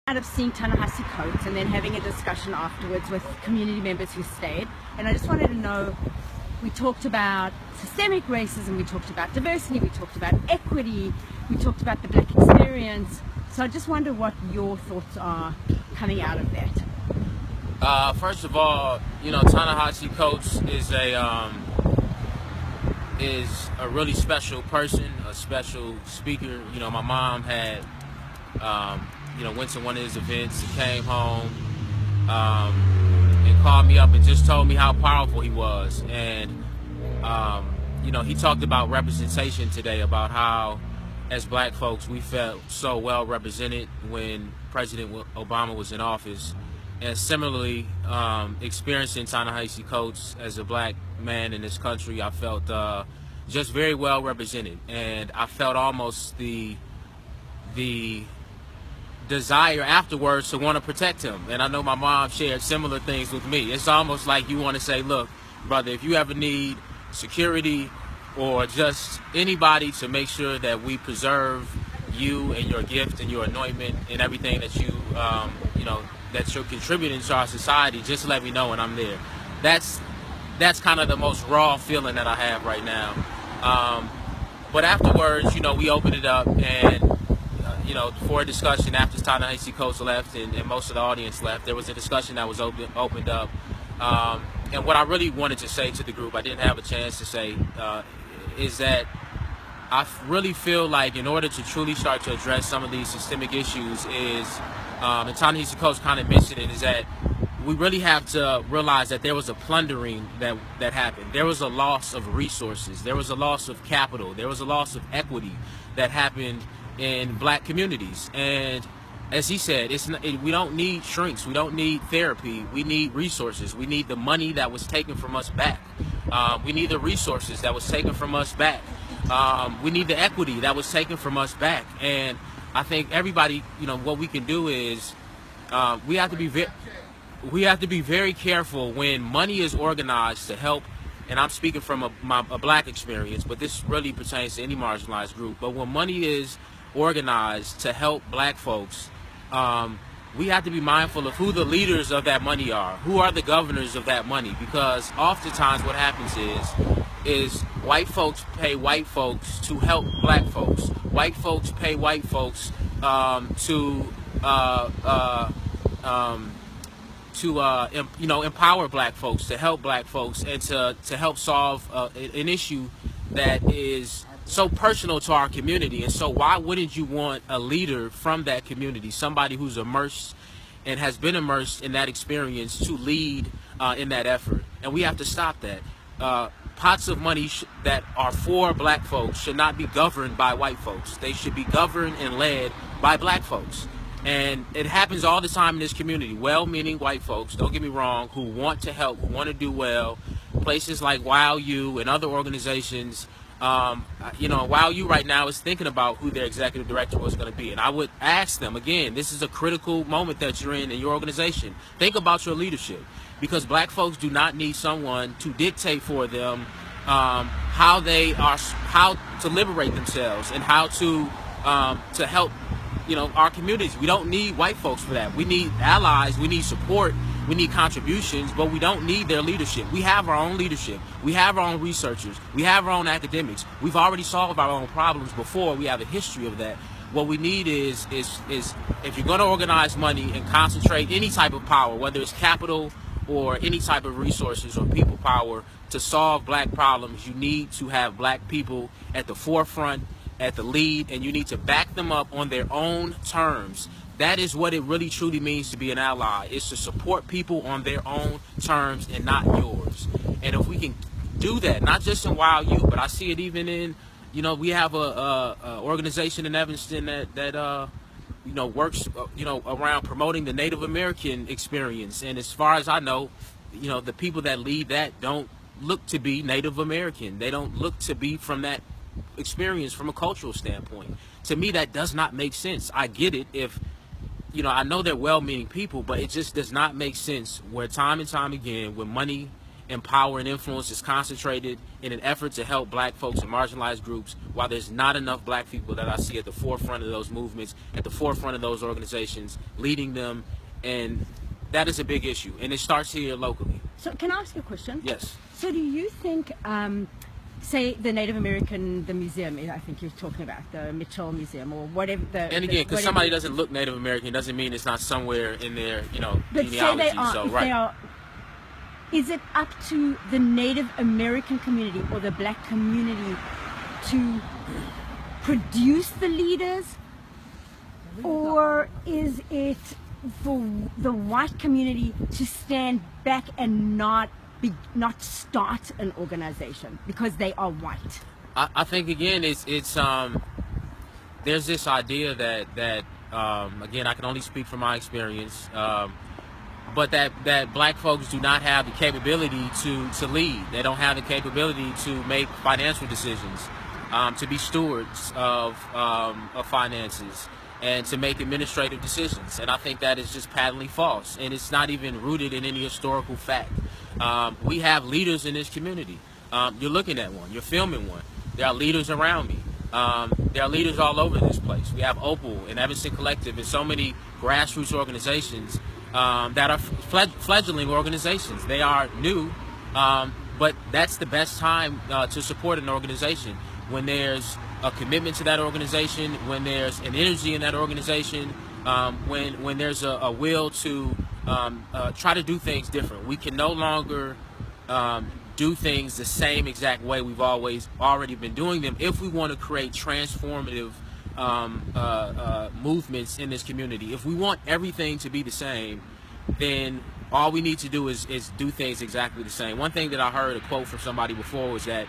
Out of seeing Ta-Nehisi Coates and then having a discussion afterwards with community members who stayed, and I just wanted to know, we talked about systemic racism, we talked about diversity, we talked about equity, we talked about the black experience, so I just wonder what your thoughts are coming out of that. First of all, Ta-Nehisi Coates is a really special person, a special speaker. My mom had went to one of his events and came home and called me up and just told me how powerful he was. And he talked about representation today, about how as black folks we felt so well represented when President Obama was in office. And similarly, experiencing Ta-Nehisi Coates as a black man in this country, I felt just very well represented, and I felt almost the desire afterwards to want to protect him. And I know my mom shared similar things with me. It's almost like you want to say, look, brother, if you ever need security or just anybody to make sure that we preserve you and your gift and your anointment and everything that you that you're contributing to our society, just let me know and I'm there. That's kind of the most raw feeling that I have right now. But afterwards, we opened it up, and for a discussion after Ta-Nehisi Coates left and most of the audience left, there was a discussion that was opened up. And what I really wanted to say to the group, I didn't have a chance to say, is that I really feel like in order to truly start to address some of these systemic issues and Ta-Nehisi Coates kind of mentioned it, is that we really have to realize that there was a plundering that happened. There was a loss of resources. There was a loss of capital. There was a loss of equity that happened in black communities. And as he said, we don't need shrinks. We don't need therapy. We need resources. We need the money that was taken from us back. We need the resources that was taken from us back. We need the equity that was taken from us back. And I think everybody, what we can do is we have to be very careful when money is organized to help. And I'm speaking from a black experience, but this really pertains to any marginalized group. But when money is organized to help black folks, we have to be mindful of who the leaders of that money are, who are the governors of that money, because oftentimes what happens is white folks pay white folks to help black folks. White folks pay white folks to empower black folks, to help black folks, and to help solve an issue that is so personal to our community. And so why wouldn't you want a leader from that community, somebody who's immersed and has been immersed in that experience, to lead in that effort? And we have to stop that. Pots of money that are for black folks should not be governed by white folks. They should be governed and led by black folks. And it happens all the time in this community. Well-meaning white folks, don't get me wrong, who want to help, who want to do well. Places like WowU and other organizations, WowU right now is thinking about who their executive director was going to be. And I would ask them, again, this is a critical moment that you're in your organization. Think about your leadership, because black folks do not need someone to dictate for them how to liberate themselves and how to help our communities. We don't need white folks for that. We need allies, we need support, we need contributions, but we don't need their leadership. We have our own leadership. We have our own researchers. We have our own academics. We've already solved our own problems before. We have a history of that. What we need is if you're going to organize money and concentrate any type of power, whether it's capital or any type of resources or people power, to solve black problems, you need to have black people at the forefront, at the lead, and you need to back them up on their own terms. That is what it really truly means to be an ally, is to support people on their own terms and not yours. And if we can do that, not just in WowU, but I see it even in, we have a organization in Evanston that works, around promoting the Native American experience. And as far as I know, the people that lead that don't look to be Native American. They don't look to be from that experience from a cultural standpoint. To me, that does not make sense. I get it if, I know they're well-meaning people, but it just does not make sense where time and time again, when money and power and influence is concentrated in an effort to help black folks and marginalized groups, while there's not enough black people that I see at the forefront of those movements, at the forefront of those organizations, leading them, and that is a big issue, and it starts here locally. So can I ask you a question? Yes. So do you think, say the Native American, the museum, I think you're talking about, the Mitchell Museum or whatever. And again, because somebody doesn't look Native American doesn't mean it's not somewhere in their, but genealogy. Say they are, So, if right. they are, is it up to the Native American community or the black community to produce the leaders, or is it for the white community to stand back and not start an organization because they are white? I think again, it's there's this idea that again, I can only speak from my experience, but that black folks do not have the capability to lead. They don't have the capability to make financial decisions, to be stewards of finances, and to make administrative decisions. And I think that is just patently false, and it's not even rooted in any historical fact. We have leaders in this community. You're looking at one, you're filming one. There are leaders around me. There are leaders all over this place. We have Opal and Evanston Collective and so many grassroots organizations that are fledgling organizations. They are new, but that's the best time to support an organization, when there's a commitment to that organization, when there's an energy in that organization, when there's a will to try to do things different. We can no longer do things the same exact way we've already been doing them if we want to create transformative movements in this community. If we want everything to be the same, then all we need to do is do things exactly the same. One thing that I heard a quote from somebody before was that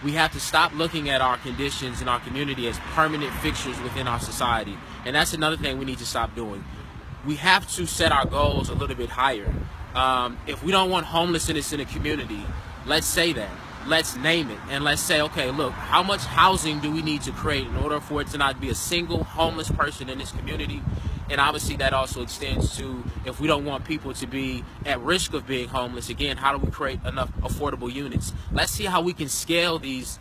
we have to stop looking at our conditions in our community as permanent fixtures within our society. And that's another thing we need to stop doing. We have to set our goals a little bit higher. If we don't want homelessness in a community, let's say that. Let's name it. And let's say, okay, look, how much housing do we need to create in order for it to not be a single homeless person in this community? And obviously that also extends to, if we don't want people to be at risk of being homeless, again, how do we create enough affordable units? Let's see how we can scale these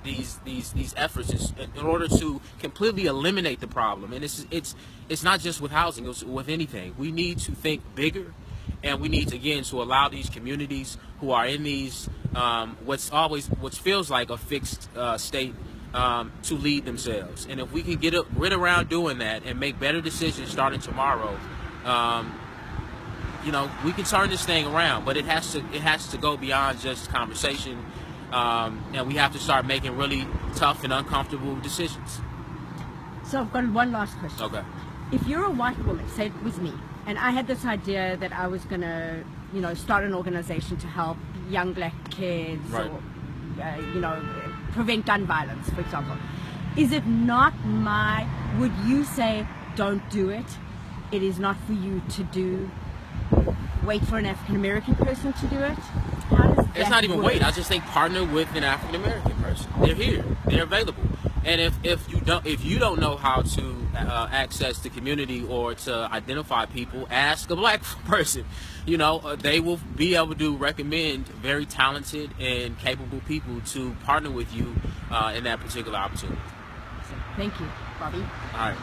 efforts in order to completely eliminate the problem. And it's not just with housing, it's with anything. We need to think bigger, and we need to, again, to allow these communities who are in these what feels like a fixed state to lead themselves. And if we can get around doing that and make better decisions starting tomorrow, we can turn this thing around. But it has to go beyond just conversation, and we have to start making really tough and uncomfortable decisions. So I've got one last question. Okay. If you're a white woman, say it was me, and I had this idea that I was gonna, start an organization to help young black kids, right, or prevent gun violence, for example. Is it not would you say, don't do it? It is not for you to do. Wait for an African American person to do it? How does that It's not even work? wait. I just think partner with an African American person. They're here. They're available. And if you don't know how to access the community or to identify people, ask a black person. They will be able to recommend very talented and capable people to partner with you in that particular opportunity. Thank you, Bobby. All right.